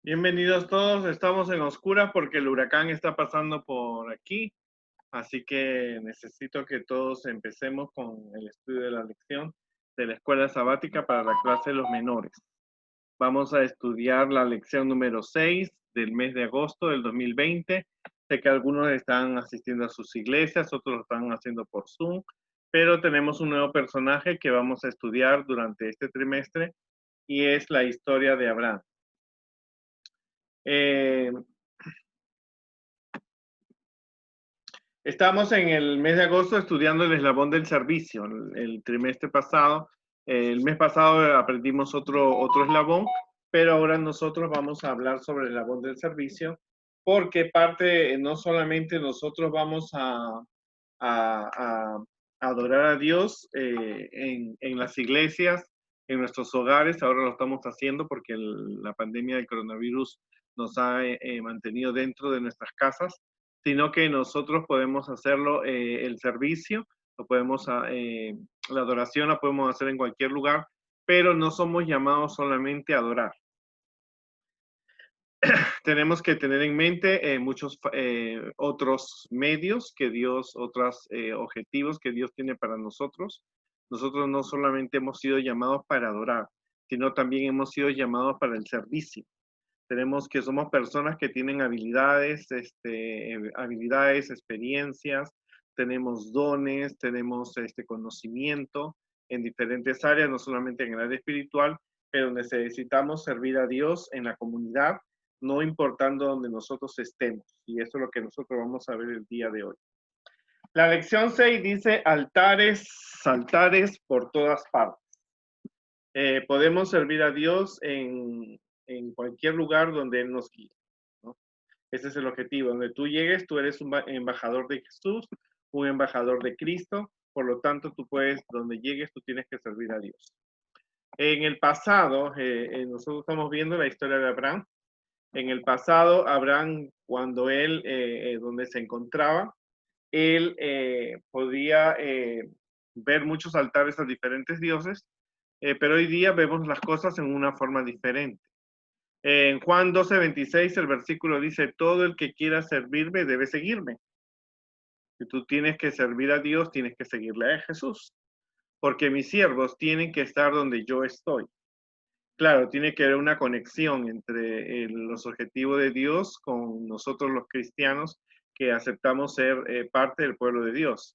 Bienvenidos todos, estamos en oscuras porque el huracán está pasando por aquí, así que necesito que todos empecemos con el estudio de la lección de la escuela sabática para la clase de los menores. Vamos a estudiar la lección número 6 del mes de agosto del 2020. Sé que algunos están asistiendo a sus iglesias, otros lo están haciendo por Zoom, pero tenemos un nuevo personaje que vamos a estudiar durante este trimestre y es la historia de Abraham. Eh, Estamos en el mes de agosto estudiando el eslabón del servicio. El trimestre pasado, el mes pasado aprendimos otro eslabón, pero ahora nosotros vamos a hablar sobre el eslabón del servicio, porque parte, no solamente nosotros vamos a adorar a Dios en las iglesias, en nuestros hogares, ahora lo estamos haciendo porque la pandemia del coronavirus nos ha mantenido dentro de nuestras casas, sino que nosotros podemos hacerlo, el servicio, lo podemos, la adoración la podemos hacer en cualquier lugar, pero no somos llamados solamente a adorar. Tenemos que tener en mente muchos otros medios que Dios, otros objetivos que Dios tiene para nosotros. Nosotros no solamente hemos sido llamados para adorar, sino también hemos sido llamados para el servicio. Tenemos que somos personas que tienen habilidades, habilidades, experiencias, tenemos dones, tenemos conocimiento en diferentes áreas, no solamente en el área espiritual, pero necesitamos servir a Dios en la comunidad, no importando donde nosotros estemos. Y eso es lo que nosotros vamos a ver el día de hoy. La lección 6 dice altares, altares por todas partes. Podemos servir a Dios en cualquier lugar donde Él nos guíe, ¿no? Ese es el objetivo. Donde tú llegues, tú eres un embajador de Jesús, un embajador de Cristo. Por lo tanto, tú puedes, donde llegues, tú tienes que servir a Dios. En el pasado, nosotros estamos viendo la historia de Abraham. En el pasado, Abraham, cuando él, donde se encontraba, él podía ver muchos altares a diferentes dioses, pero hoy día vemos las cosas en una forma diferente. En Juan 12:26 el versículo dice, todo el que quiera servirme debe seguirme. Si tú tienes que servir a Dios, tienes que seguirle a Jesús, porque mis siervos tienen que estar donde yo estoy. Claro, tiene que haber una conexión entre los objetivos de Dios con nosotros los cristianos que aceptamos ser parte del pueblo de Dios.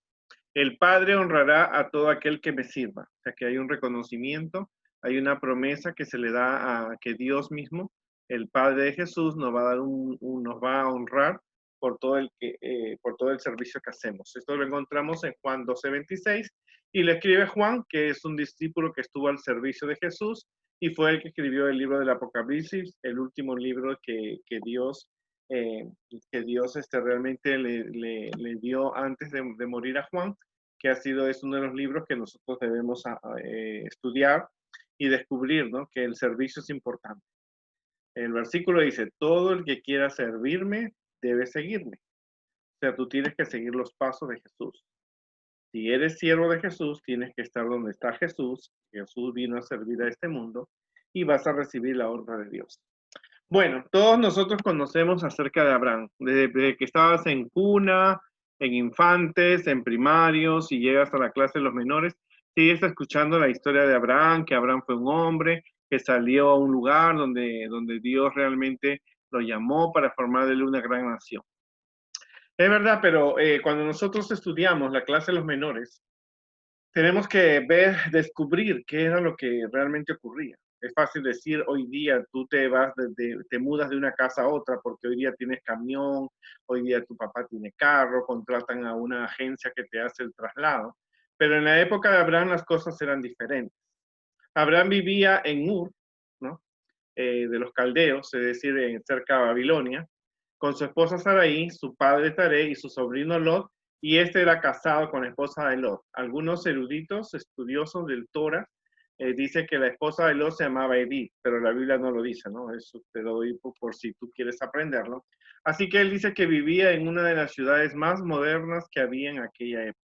El Padre honrará a todo aquel que me sirva. O sea que hay un reconocimiento, hay una promesa que se le da a que Dios mismo, el Padre de Jesús, nos va a dar nos va a honrar por todo el servicio que hacemos. Esto lo encontramos en Juan 12:26 y le escribe Juan, que es un discípulo que estuvo al servicio de Jesús y fue el que escribió el libro del Apocalipsis, el último libro eh, que Dios realmente le dio antes de morir a Juan, que es uno de los libros que nosotros debemos estudiar y descubrir, ¿no? Que el servicio es importante. El versículo dice, todo el que quiera servirme debe seguirme. O sea, tú tienes que seguir los pasos de Jesús. Si eres siervo de Jesús, tienes que estar donde está Jesús. Jesús vino a servir a este mundo y vas a recibir la honra de Dios. Bueno, todos nosotros conocemos acerca de Abraham, desde que estabas en cuna, en infantes, en primarios, y llegas a la clase de los menores, sigues escuchando la historia de Abraham, que Abraham fue un hombre que salió a un lugar donde Dios realmente lo llamó para formar de él una gran nación. Es verdad, pero cuando nosotros estudiamos la clase de los menores, tenemos que descubrir qué era lo que realmente ocurría. Es fácil decir hoy día tú te mudas de una casa a otra porque hoy día tienes camión, hoy día tu papá tiene carro, contratan a una agencia que te hace el traslado. Pero en la época de Abraham las cosas eran diferentes. Abraham vivía en Ur, ¿no? De los caldeos, es decir, cerca de Babilonia, con su esposa Sarai, su padre Taré y su sobrino Lot, y este era casado con la esposa de Lot. Algunos eruditos, estudiosos del Torah, dicen que la esposa de Lot se llamaba Edith, pero la Biblia no lo dice, ¿no? Eso te lo doy por si tú quieres aprenderlo. Así que él dice que vivía en una de las ciudades más modernas que había en aquella época.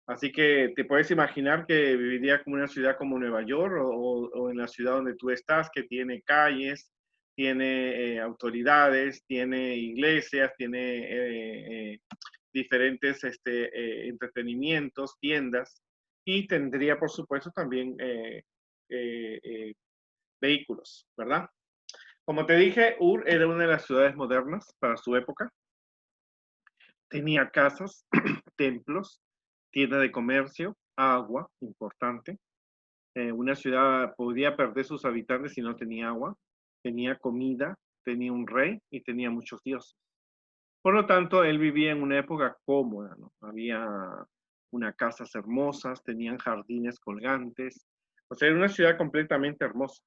Así que te puedes imaginar que viviría como una ciudad como Nueva York o en la ciudad donde tú estás, que tiene calles, tiene autoridades, tiene iglesias, tiene diferentes entretenimientos, tiendas, y tendría, por supuesto, también vehículos, ¿verdad? Como te dije, Ur era una de las ciudades modernas para su época. Tenía casas, templos, tienda de comercio, agua, importante. Una ciudad podía perder sus habitantes si no tenía agua. Tenía comida, tenía un rey y tenía muchos dioses. Por lo tanto, él vivía en una época cómoda, ¿no? Había unas casas hermosas, tenían jardines colgantes. O sea, era una ciudad completamente hermosa.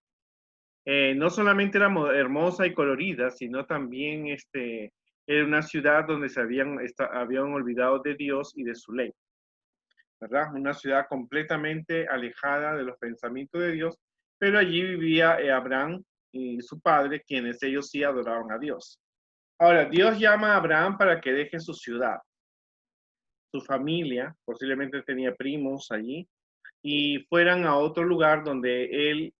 No solamente era hermosa y colorida, sino también era una ciudad donde habían olvidado de Dios y de su ley, ¿verdad? Una ciudad completamente alejada de los pensamientos de Dios, pero allí vivía Abraham y su padre, quienes ellos sí adoraban a Dios. Ahora, Dios llama a Abraham para que deje su ciudad, su familia, posiblemente tenía primos allí, y fueran a otro lugar donde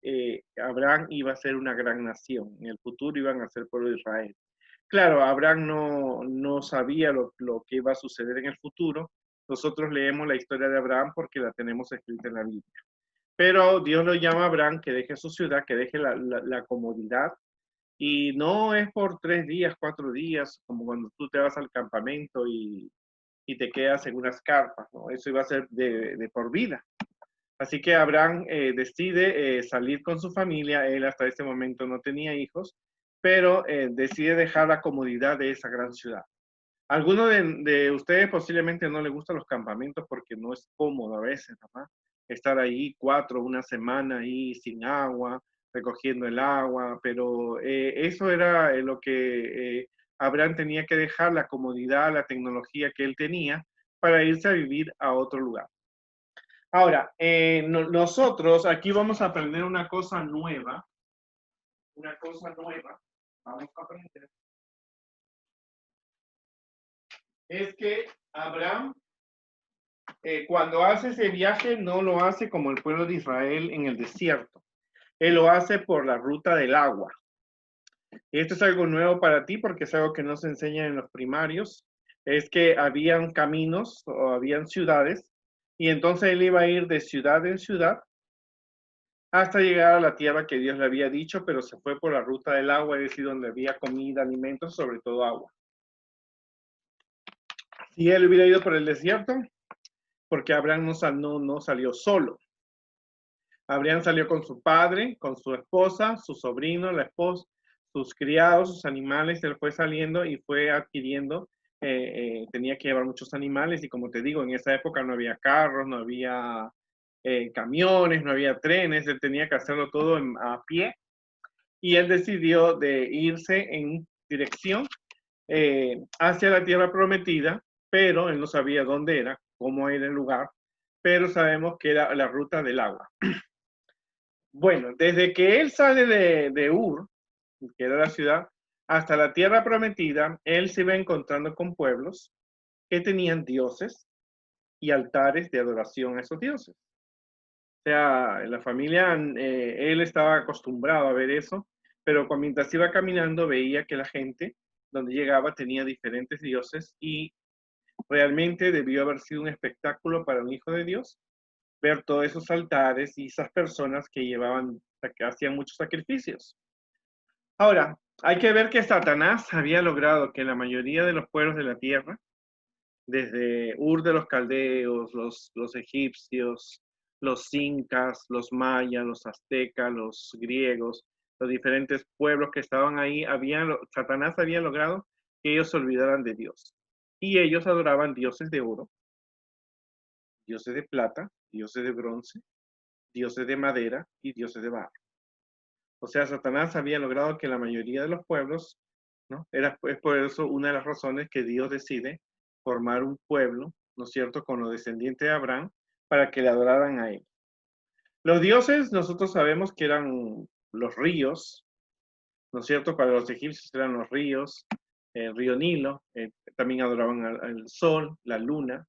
Abraham iba a ser una gran nación. En el futuro iban a ser pueblo de Israel. Claro, Abraham no sabía lo que iba a suceder en el futuro. Nosotros leemos la historia de Abraham porque la tenemos escrita en la Biblia. Pero Dios lo llama a Abraham que deje su ciudad, que deje la comodidad. Y no es por 3 días, 4 días, como cuando tú te vas al campamento y te quedas en unas carpas, ¿no? Eso iba a ser de por vida. Así que Abraham decide salir con su familia. Él hasta ese momento no tenía hijos, pero decide dejar la comodidad de esa gran ciudad. Algunos de ustedes posiblemente no les gustan los campamentos porque no es cómodo a veces, ¿verdad? Estar ahí una semana ahí sin agua, recogiendo el agua, pero eso era lo que Abraham tenía que dejar, la comodidad, la tecnología que él tenía para irse a vivir a otro lugar. Ahora, nosotros aquí vamos a aprender una cosa nueva. Una cosa nueva. Vamos a aprender. Es que Abraham, cuando hace ese viaje, no lo hace como el pueblo de Israel en el desierto. Él lo hace por la ruta del agua. Y esto es algo nuevo para ti porque es algo que no se enseña en los primarios. Es que habían caminos o habían ciudades y entonces él iba a ir de ciudad en ciudad hasta llegar a la tierra que Dios le había dicho, pero se fue por la ruta del agua, es decir, donde había comida, alimentos, sobre todo agua. Si él hubiera ido por el desierto, porque Abraham no salió solo. Abraham salió con su padre, con su esposa, su sobrino, la esposa, sus criados, sus animales. Él fue saliendo y fue adquiriendo, tenía que llevar muchos animales y como te digo, en esa época no había carros, no había camiones, no había trenes, él tenía que hacerlo todo a pie y él decidió de irse en dirección hacia la tierra prometida, pero él no sabía dónde era, cómo era el lugar, pero sabemos que era la ruta del agua. Bueno, desde que él sale de Ur, que era la ciudad, hasta la tierra prometida, él se iba encontrando con pueblos que tenían dioses y altares de adoración a esos dioses. O sea, en la familia, él estaba acostumbrado a ver eso, pero mientras iba caminando veía que la gente donde llegaba tenía diferentes dioses y realmente debió haber sido un espectáculo para un hijo de Dios ver todos esos altares y esas personas que que hacían muchos sacrificios. Ahora, hay que ver que Satanás había logrado que la mayoría de los pueblos de la tierra, desde Ur de los caldeos, los egipcios, los incas, los mayas, los aztecas, los griegos, los diferentes pueblos que estaban ahí, Satanás había logrado que ellos se olvidaran de Dios. Y ellos adoraban dioses de oro, dioses de plata, dioses de bronce, dioses de madera y dioses de barro. O sea, Satanás había logrado que la mayoría de los pueblos, ¿no? Es por eso una de las razones que Dios decide formar un pueblo, ¿no es cierto?, con los descendientes de Abraham, para que le adoraran a él. Los dioses, nosotros sabemos que eran los ríos, ¿no es cierto? Para los egipcios eran los ríos, el río Nilo, también adoraban al sol, la luna,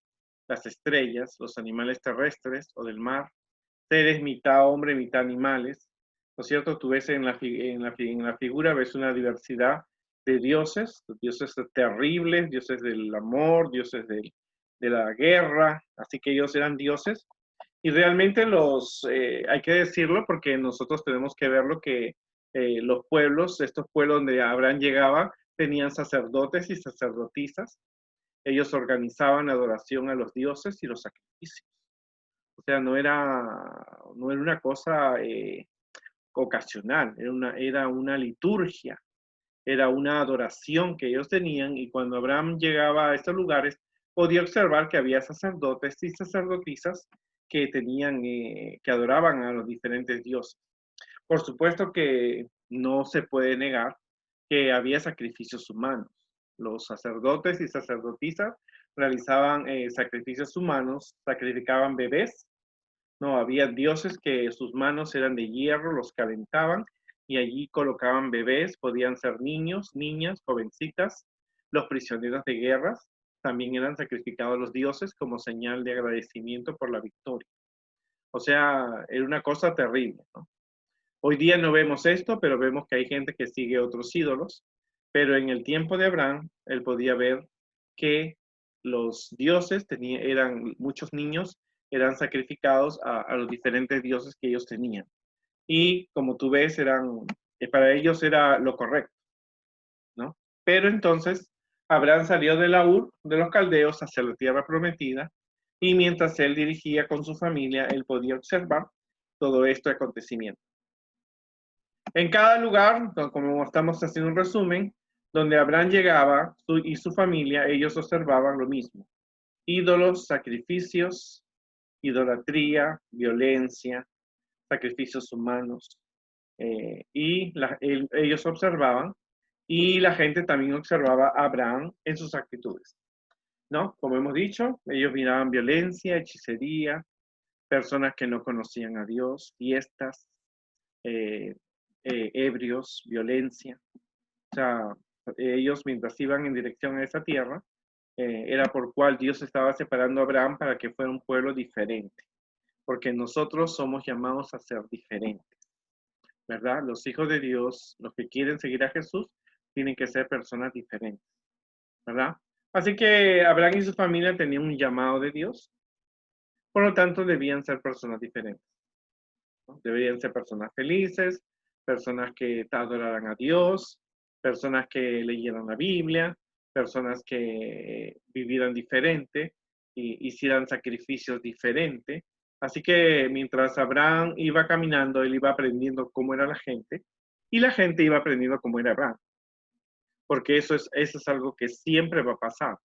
las estrellas, los animales terrestres o del mar, seres mitad hombre, mitad animales, ¿no es cierto? Tú ves en la figura, ves una diversidad de dioses terribles, dioses del amor, de la guerra, así que ellos eran dioses. Y realmente hay que decirlo porque nosotros tenemos que verlo que los pueblos, estos pueblos donde Abraham llegaba, tenían sacerdotes y sacerdotisas. Ellos organizaban adoración a los dioses y los sacrificios. O sea, no era una cosa ocasional, era una liturgia, era una adoración que ellos tenían, y cuando Abraham llegaba a estos lugares podía observar que había sacerdotes y sacerdotisas que que adoraban a los diferentes dioses. Por supuesto que no se puede negar que había sacrificios humanos. Los sacerdotes y sacerdotisas realizaban sacrificios humanos, sacrificaban bebés. No, había dioses que sus manos eran de hierro, los calentaban y allí colocaban bebés, podían ser niños, niñas, jovencitas. Los prisioneros de guerras también eran sacrificados a los dioses como señal de agradecimiento por la victoria. O sea, era una cosa terrible, ¿no? Hoy día no vemos esto, pero vemos que hay gente que sigue otros ídolos. Pero en el tiempo de Abraham, él podía ver que los dioses eran muchos niños, eran sacrificados a los diferentes dioses que ellos tenían. Y como tú ves, para ellos era lo correcto, ¿no? Pero entonces Abraham salió de la Ur, de los caldeos, hacia la tierra prometida, y mientras él dirigía con su familia, él podía observar todo este acontecimiento. En cada lugar, como estamos haciendo un resumen, donde Abraham llegaba y su familia, ellos observaban lo mismo. Ídolos, sacrificios, idolatría, violencia, sacrificios humanos. Ellos observaban, y la gente también observaba a Abraham en sus actitudes, ¿no? Como hemos dicho, ellos miraban violencia, hechicería, personas que no conocían a Dios, fiestas, eh, ebrios, violencia. O sea, ellos mientras iban en dirección a esa tierra, era por cual Dios estaba separando a Abraham para que fuera un pueblo diferente, porque nosotros somos llamados a ser diferentes, ¿verdad? Los hijos de Dios, los que quieren seguir a Jesús, tienen que ser personas diferentes, ¿verdad? Así que Abraham y su familia tenían un llamado de Dios, por lo tanto debían ser personas diferentes, ¿no? Deberían ser personas felices, personas que adoraran a Dios, personas que leyeran la Biblia, personas que vivieran diferente y hicieran sacrificios diferentes. Así que mientras Abraham iba caminando, él iba aprendiendo cómo era la gente, y la gente iba aprendiendo cómo era Abraham, porque eso es algo que siempre va a pasar.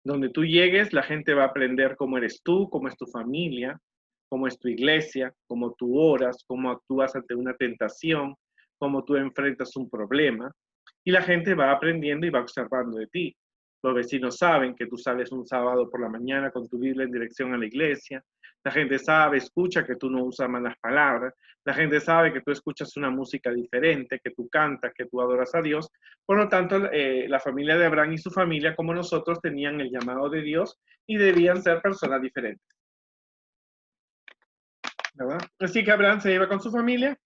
Donde tú llegues, la gente va a aprender cómo eres tú, cómo es tu familia, cómo es tu iglesia, cómo tú oras, cómo actúas ante una tentación, cómo tú enfrentas un problema. Y la gente va aprendiendo y va observando de ti. Los vecinos saben que tú sales un sábado por la mañana con tu Biblia en dirección a la iglesia. La gente sabe, escucha que tú no usas malas palabras. La gente sabe que tú escuchas una música diferente, que tú cantas, que tú adoras a Dios. Por lo tanto, la familia de Abraham y su familia, como nosotros, tenían el llamado de Dios y debían ser personas diferentes, ¿verdad? Así que Abraham se iba con su familia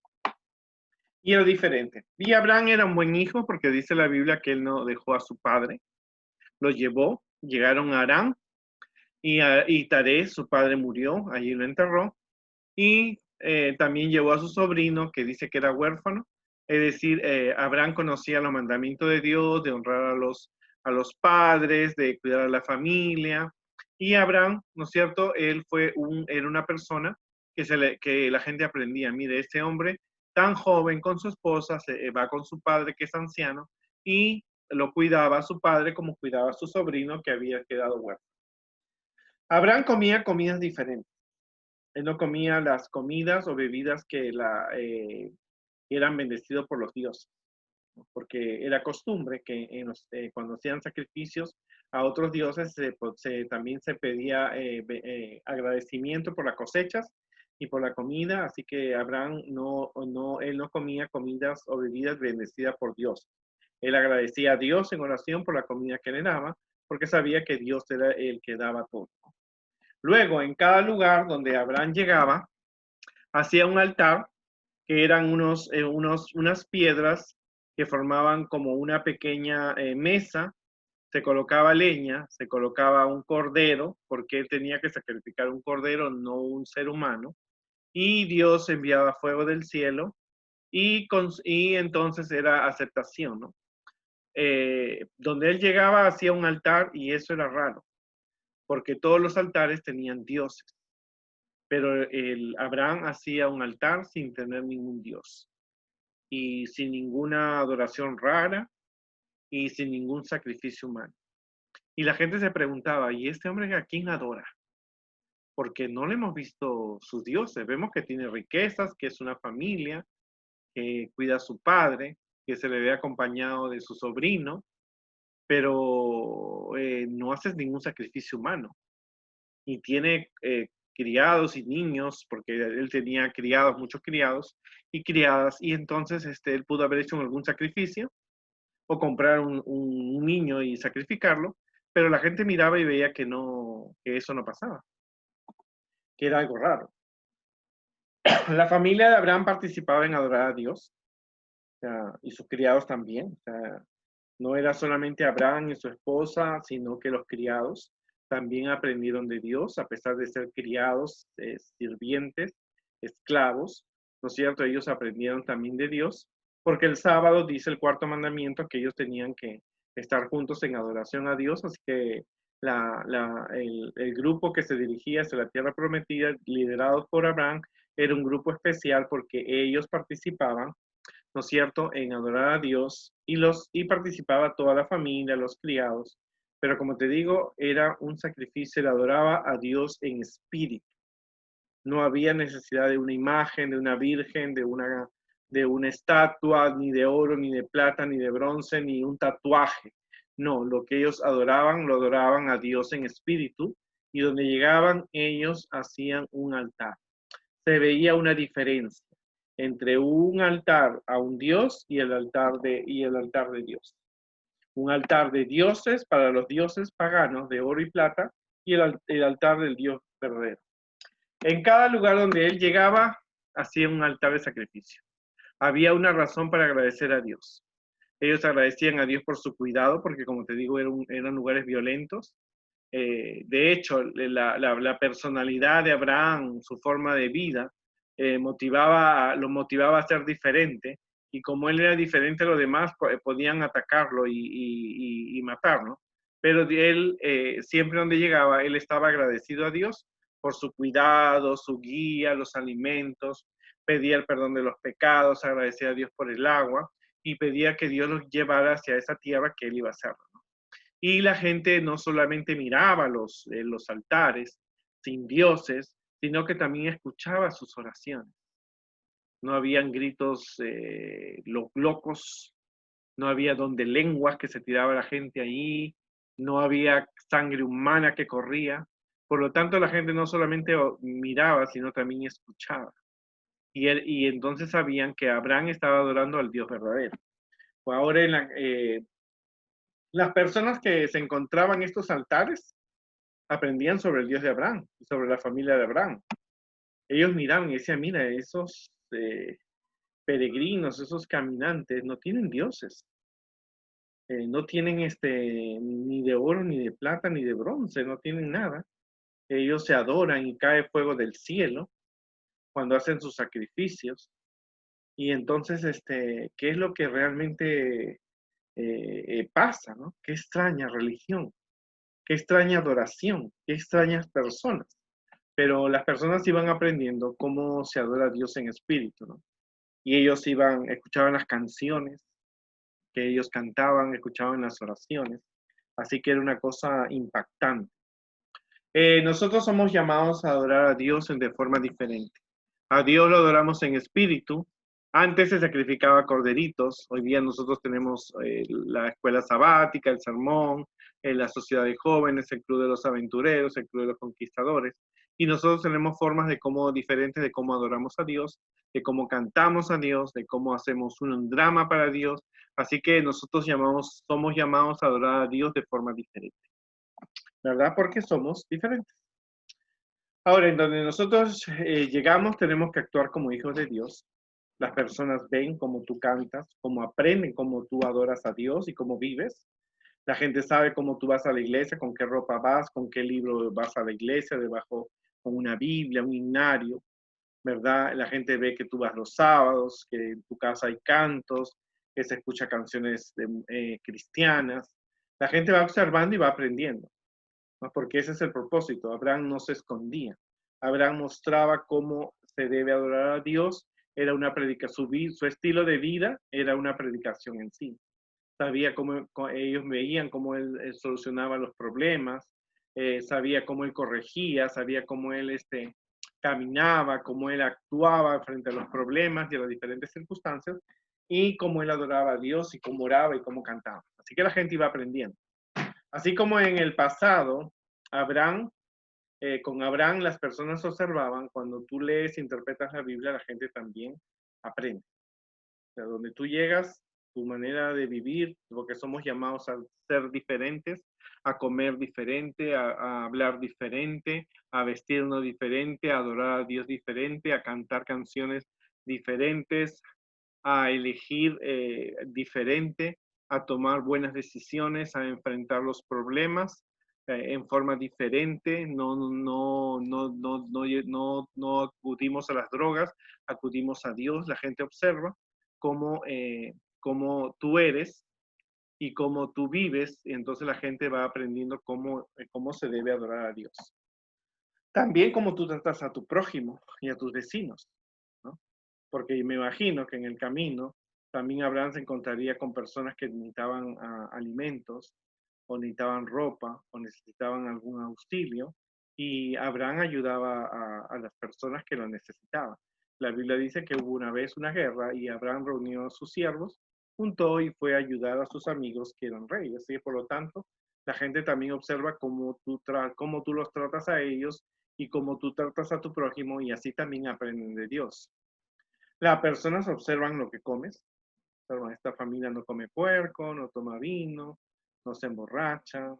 y era diferente. Y Abraham era un buen hijo porque dice la Biblia que él no dejó a su padre, lo llevó, llegaron a Aram, y Taré, su padre, murió, allí lo enterró, y también llevó a su sobrino, que dice que era huérfano. Es decir, Abraham conocía los mandamientos de Dios, de honrar a los padres, de cuidar a la familia. Y Abraham, ¿no es cierto? Era una persona que la gente aprendía. Mire, este hombre tan joven con su esposa, va con su padre que es anciano, y lo cuidaba a su padre como cuidaba a su sobrino que había quedado huérfano. Abraham comía comidas diferentes. Él no comía las comidas o bebidas que eran bendecidos por los dioses, ¿no? Porque era costumbre que cuando hacían sacrificios a otros dioses, también se pedía agradecimiento por las cosechas y por la comida, así que Abraham él no comía comidas o bebidas bendecidas por Dios. Él agradecía a Dios en oración por la comida que le daba, porque sabía que Dios era el que daba todo. Luego, en cada lugar donde Abraham llegaba, hacía un altar que eran unas piedras que formaban como una pequeña mesa. Se colocaba leña, se colocaba un cordero, porque él tenía que sacrificar un cordero, no un ser humano, y Dios enviaba fuego del cielo, y entonces era aceptación, ¿no? Donde él llegaba hacía un altar, y eso era raro, porque todos los altares tenían dioses, pero Abraham hacía un altar sin tener ningún dios, y sin ninguna adoración rara, y sin ningún sacrificio humano. Y la gente se preguntaba, ¿y este hombre a quién adora? Porque no le hemos visto sus dioses. Vemos que tiene riquezas, que es una familia, que cuida a su padre, que se le ve acompañado de su sobrino, pero no hace ningún sacrificio humano. Y tiene criados y niños, porque él tenía criados, muchos criados y criadas, y entonces él pudo haber hecho algún sacrificio o comprar un niño y sacrificarlo, pero la gente miraba y veía que no, que eso no pasaba, que era algo raro. La familia de Abraham participaba en adorar a Dios, o sea, y sus criados también. O sea, no era solamente Abraham y su esposa, sino que los criados también aprendieron de Dios, a pesar de ser criados, sirvientes, esclavos, ¿no es cierto? Ellos aprendieron también de Dios, porque el sábado dice el cuarto mandamiento que ellos tenían que estar juntos en adoración a Dios, así que el grupo que se dirigía hacia la tierra prometida, liderados por Abraham, era un grupo especial porque ellos participaban, ¿no es cierto?, en adorar a Dios, y participaba toda la familia, los criados. Pero como te digo, era un sacrificio, le adoraba a Dios en espíritu. No había necesidad de una imagen, de una virgen, de una estatua, ni de oro, ni de plata, ni de bronce, ni un tatuaje. No, lo que ellos adoraban, lo adoraban a Dios en espíritu, y donde llegaban ellos hacían un altar. Se veía una diferencia entre un altar a un dios y el altar de Dios. Un altar de dioses para los dioses paganos de oro y plata, y el altar del Dios verdadero. En cada lugar donde él llegaba, hacía un altar de sacrificio. Había una razón para agradecer a Dios. Ellos agradecían a Dios por su cuidado, porque como te digo, eran lugares violentos. De hecho, la personalidad de Abraham, su forma de vida, lo motivaba a ser diferente, y como él era diferente a los demás, podían atacarlo y matarlo. Pero él, siempre donde llegaba, él estaba agradecido a Dios por su cuidado, su guía, los alimentos, pedía el perdón de los pecados, agradecía a Dios por el agua, y pedía que Dios los llevara hacia esa tierra que él iba a hacer. Y la gente no solamente miraba los altares sin dioses, sino que también escuchaba sus oraciones. No habían gritos locos, no había donde lenguas que se tiraba la gente ahí, no había sangre humana que corría. Por lo tanto, la gente no solamente miraba, sino también escuchaba. Y entonces sabían que Abraham estaba adorando al Dios verdadero. Pues ahora las personas que se encontraban en estos altares aprendían sobre el Dios de Abraham y sobre la familia de Abraham. Ellos miraban y decían, mira, esos peregrinos, esos caminantes, no tienen dioses. No tienen ni de oro, ni de plata, ni de bronce, no tienen nada. Ellos se adoran y cae fuego del cielo cuando hacen sus sacrificios. Y entonces, ¿qué es lo que realmente pasa, ¿no? Qué extraña religión, qué extraña adoración, qué extrañas personas. Pero las personas iban aprendiendo cómo se adora a Dios en espíritu, ¿no? Y ellos escuchaban las canciones que ellos cantaban, escuchaban las oraciones, así que era una cosa impactante. Nosotros somos llamados a adorar a Dios de forma diferente. A Dios lo adoramos en espíritu. Antes se sacrificaba corderitos, hoy día nosotros tenemos la escuela sabática, el sermón, la sociedad de jóvenes, el club de los aventureros, el club de los conquistadores, y nosotros tenemos formas diferentes de cómo adoramos a Dios, de cómo cantamos a Dios, de cómo hacemos un drama para Dios, así que nosotros somos llamados a adorar a Dios de forma diferente, ¿verdad? Porque somos diferentes. Ahora, en donde nosotros llegamos, tenemos que actuar como hijos de Dios. Las personas ven cómo tú cantas, cómo aprenden cómo tú adoras a Dios y cómo vives. La gente sabe cómo tú vas a la iglesia, con qué ropa vas, con qué libro vas a la iglesia, debajo con una Biblia, un himnario, ¿verdad? La gente ve que tú vas los sábados, que en tu casa hay cantos, que se escucha canciones cristianas. La gente va observando y va aprendiendo, ¿no? Porque ese es el propósito. Abraham no se escondía. Abraham mostraba cómo se debe adorar a Dios. Era una predicación, su estilo de vida era una predicación en sí. Sabía cómo ellos veían cómo él solucionaba los problemas, sabía cómo él corregía, sabía cómo él caminaba, cómo él actuaba frente a los problemas y a las diferentes circunstancias, y cómo él adoraba a Dios y cómo oraba y cómo cantaba. Así que la gente iba aprendiendo. Así como en el pasado, Abraham, con Abraham las personas observaban, cuando tú lees e interpretas la Biblia, la gente también aprende. O sea, donde tú llegas, tu manera de vivir, porque somos llamados a ser diferentes, a comer diferente, a hablar diferente, a vestirnos diferente, a adorar a Dios diferente, a cantar canciones diferentes, a elegir diferente, a tomar buenas decisiones, a enfrentar los problemas en forma diferente, no acudimos a las drogas, acudimos a Dios, la gente observa cómo tú eres y cómo tú vives, y entonces la gente va aprendiendo cómo se debe adorar a Dios. También cómo tú tratas a tu prójimo y a tus vecinos, ¿no? Porque me imagino que en el camino también Abraham se encontraría con personas que necesitaban alimentos, o necesitaban ropa, o necesitaban algún auxilio, y Abraham ayudaba a las personas que lo necesitaban. La Biblia dice que hubo una vez una guerra y Abraham reunió a sus siervos, juntó y fue a ayudar a sus amigos que eran reyes. Y por lo tanto, la gente también observa cómo tú los tratas a ellos y cómo tú tratas a tu prójimo, y así también aprenden de Dios. Las personas observan lo que comes. Esta familia no come puerco, no toma vino, no se emborracha,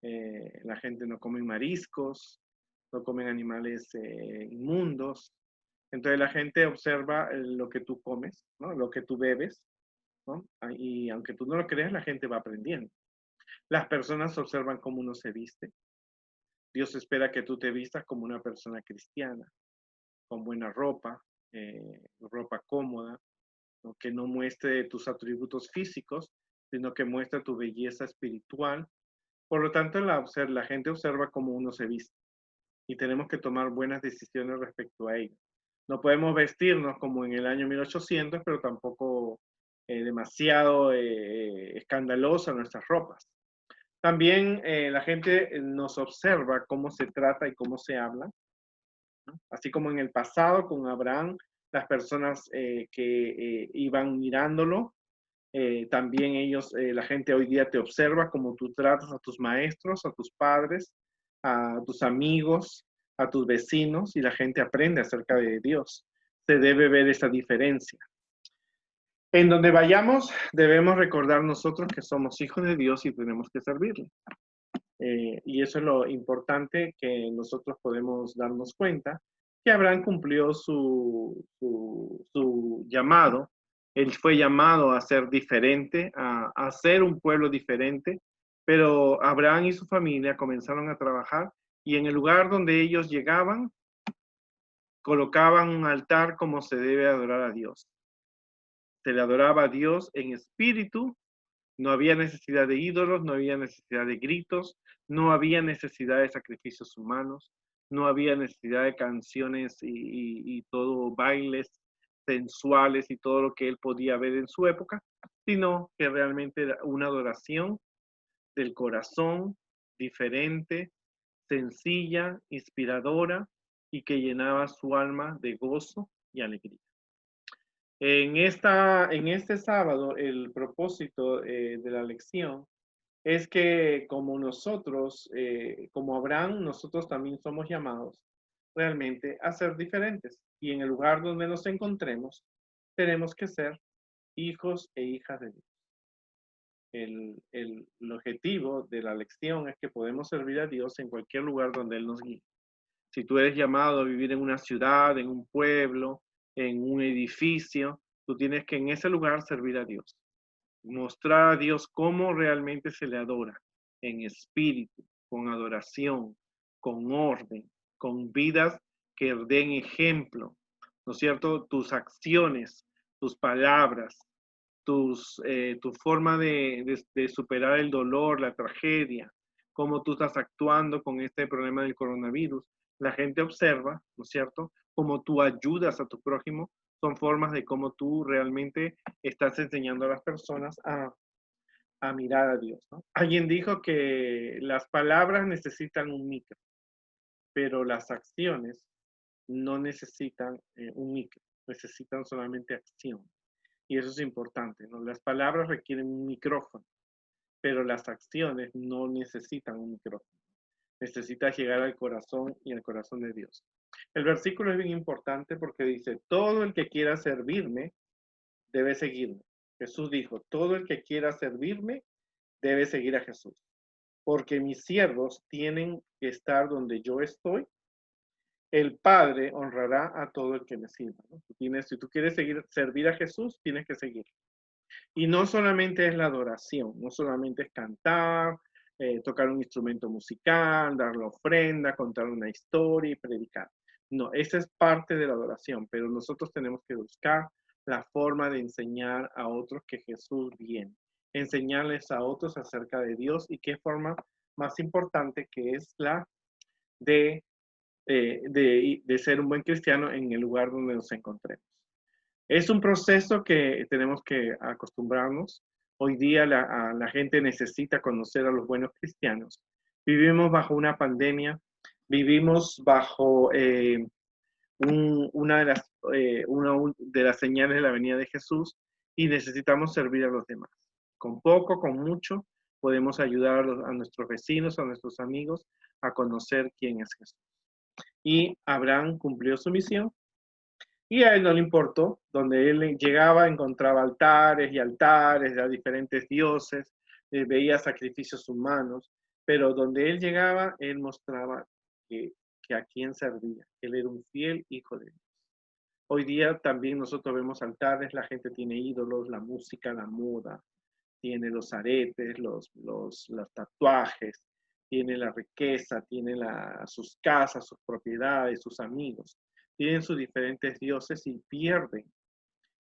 la gente no come mariscos, no comen animales inmundos. Entonces la gente observa lo que tú comes, ¿no? Lo que tú bebes, ¿no? Y aunque tú no lo creas, la gente va aprendiendo. Las personas observan cómo uno se viste. Dios espera que tú te vistas como una persona cristiana, con buena ropa, ropa cómoda, ¿no? Que no muestre tus atributos físicos, sino que muestre tu belleza espiritual. Por lo tanto, la gente observa cómo uno se viste y tenemos que tomar buenas decisiones respecto a ello. No podemos vestirnos como en el año 1800, pero tampoco demasiado escandalosa nuestras ropas. También la gente nos observa cómo se trata y cómo se habla, ¿no? Así como en el pasado con Abraham, las personas que iban mirándolo, también la gente hoy día te observa cómo tú tratas a tus maestros, a tus padres, a tus amigos, a tus vecinos, y la gente aprende acerca de Dios. Se debe ver esa diferencia. En donde vayamos, debemos recordar nosotros que somos hijos de Dios y tenemos que servirle. Y eso es lo importante que nosotros podemos darnos cuenta, que Abraham cumplió su llamado. Él fue llamado a ser diferente, a ser un pueblo diferente, pero Abraham y su familia comenzaron a trabajar, y en el lugar donde ellos llegaban, colocaban un altar como se debe adorar a Dios. Se le adoraba a Dios en espíritu. No había necesidad de ídolos, no había necesidad de gritos, no había necesidad de sacrificios humanos, no había necesidad de canciones y todo bailes sensuales y todo lo que él podía ver en su época, sino que realmente era una adoración del corazón, diferente, sencilla, inspiradora, y que llenaba su alma de gozo y alegría. En este sábado, el propósito de la lección es que como nosotros, como Abraham, nosotros también somos llamados realmente a ser diferentes. Y en el lugar donde nos encontremos, tenemos que ser hijos e hijas de Dios. El objetivo de la lección es que podemos servir a Dios en cualquier lugar donde Él nos guíe. Si tú eres llamado a vivir en una ciudad, en un pueblo, en un edificio, tú tienes que en ese lugar servir a Dios, mostrar a Dios cómo realmente se le adora, en espíritu, con adoración, con orden, con vidas que den ejemplo, ¿no es cierto? Tus acciones, tus palabras, tu forma de superar el dolor, la tragedia, cómo tú estás actuando con este problema del coronavirus. La gente observa, ¿no es cierto? Cómo tú ayudas a tu prójimo, son formas de cómo tú realmente estás enseñando a las personas a mirar a Dios, ¿no? Alguien dijo que las palabras necesitan un micro, pero las acciones no necesitan un micro, necesitan solamente acción. Y eso es importante, ¿no? Las palabras requieren un micrófono, pero las acciones no necesitan un micrófono. Necesitas llegar al corazón y al corazón de Dios. El versículo es bien importante porque dice, todo el que quiera servirme debe seguirme. Jesús dijo, todo el que quiera servirme debe seguir a Jesús. Porque mis siervos tienen que estar donde yo estoy. El Padre honrará a todo el que me sirva, ¿no? Si tú quieres servir a Jesús, tienes que seguir. Y no solamente es la adoración, no solamente es cantar, tocar un instrumento musical, dar la ofrenda, contar una historia y predicar. No, esa es parte de la adoración, pero nosotros tenemos que buscar la forma de enseñar a otros que Jesús viene, enseñarles a otros acerca de Dios y qué forma más importante que es la de, de ser un buen cristiano en el lugar donde nos encontremos. Es un proceso que tenemos que acostumbrarnos. Hoy día la gente necesita conocer a los buenos cristianos. Vivimos bajo una pandemia, vivimos bajo una de las señales de la venida de Jesús y necesitamos servir a los demás. Con poco, con mucho, podemos ayudar a nuestros vecinos, a nuestros amigos a conocer quién es Jesús. Y Abraham cumplió su misión. Y a él no le importó, donde él llegaba encontraba altares y altares a diferentes dioses, veía sacrificios humanos, pero donde él llegaba, él mostraba que a quién servía. Él era un fiel hijo de Dios. Hoy día también nosotros vemos altares, la gente tiene ídolos, la música, la moda, tiene los aretes, los tatuajes, tiene la riqueza, tiene sus casas, sus propiedades, sus amigos. Tienen sus diferentes dioses y pierden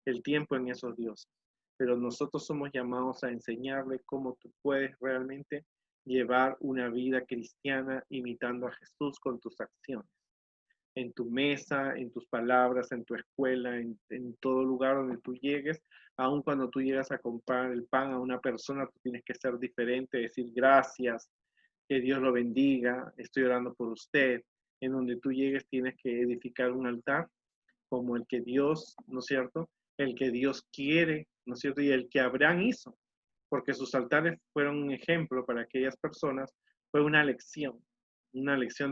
el tiempo en esos dioses. Pero nosotros somos llamados a enseñarle cómo tú puedes realmente llevar una vida cristiana imitando a Jesús con tus acciones. En tu mesa, en tus palabras, en tu escuela, en todo lugar donde tú llegues, aun cuando tú llegas a comprar el pan a una persona, tú tienes que ser diferente, decir gracias, que Dios lo bendiga, estoy orando por usted. En donde tú llegues tienes que edificar un altar como el que Dios, ¿no es cierto? El que Dios quiere, ¿no es cierto? Y el que Abraham hizo, porque sus altares fueron un ejemplo para aquellas personas, fue una lección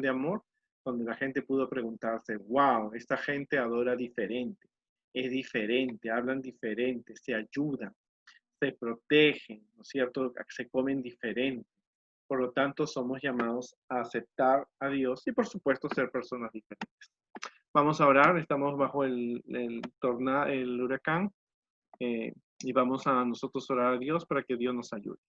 de amor, donde la gente pudo preguntarse, wow, esta gente adora diferente, es diferente, hablan diferente, se ayudan, se protegen, ¿no es cierto? Se comen diferente. Por lo tanto, somos llamados a aceptar a Dios y, por supuesto, ser personas diferentes. Vamos a orar, estamos bajo el huracán y vamos a nosotros orar a Dios para que Dios nos ayude.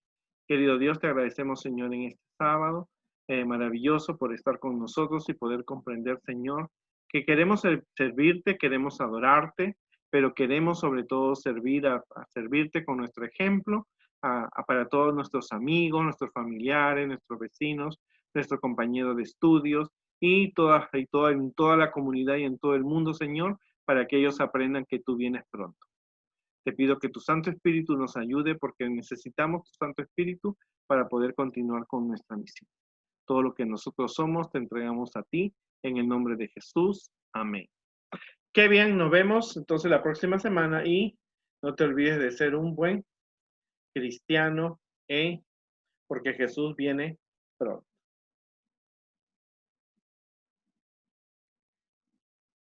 Querido Dios, te agradecemos, Señor, en este sábado maravilloso por estar con nosotros y poder comprender, Señor, que queremos servirte, queremos adorarte, pero queremos sobre todo servirte con nuestro ejemplo para todos nuestros amigos, nuestros familiares, nuestros vecinos, nuestros compañeros de estudios y en toda la comunidad y en todo el mundo, Señor, para que ellos aprendan que tú vienes pronto. Te pido que tu Santo Espíritu nos ayude porque necesitamos tu Santo Espíritu para poder continuar con nuestra misión. Todo lo que nosotros somos te entregamos a ti en el nombre de Jesús. Amén. Qué bien, nos vemos entonces la próxima semana y no te olvides de ser un buen cristiano porque Jesús viene pronto.